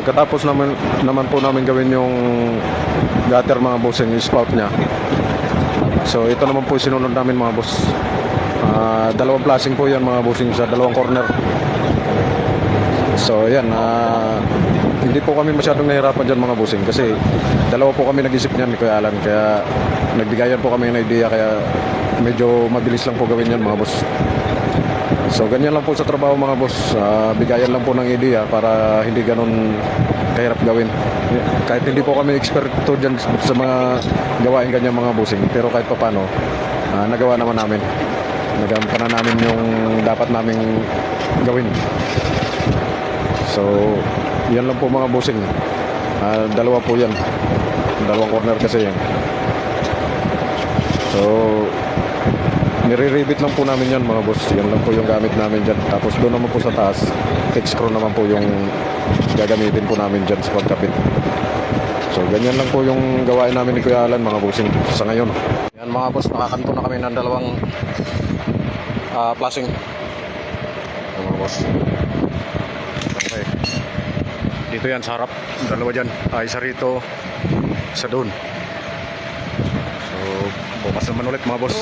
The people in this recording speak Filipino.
Pagkatapos naman po namin gawin yung gutter mga bossing, yung spout niya. So ito naman po sinunod namin mga boss. Dalawang flashing po yan mga bossing sa dalawang corner. So yan, hindi po kami masyadong nahirapan dyan mga bossing kasi dalawa po kami nag-isip niyan ni Kuya Alan, kaya nagbigayan po kami ng idea, kaya medyo mabilis lang po gawin yan mga boss. So ganyan lang po sa trabaho mga boss, bigayan lang po ng idea para hindi ganun kahirap gawin. Kahit hindi po kami eksperto dyan sa mga gawain ganyan mga bossing, pero kahit pa paano, nagawa naman namin. Nagampanan namin yung dapat naming gawin. So yan lang po mga bossing. Dalawa po yan, dalawang corner kasi yan. So nire-rebit lang po namin yan mga boss. Yan lang po yung gamit namin dyan. Tapos doon naman po sa taas, fix screw naman po yung gagamitin po namin dyan sa pagkapit. So ganyan lang po yung gawain namin ni Kuya Alan mga bossing sa ngayon. Yan mga boss, nakakanto na kami ng dalawang flashing. Yan mga boss. Okay. Dito yan sa harap, dalawa dyan. Isa rito, isa doon. So bukas naman ulit mga boss.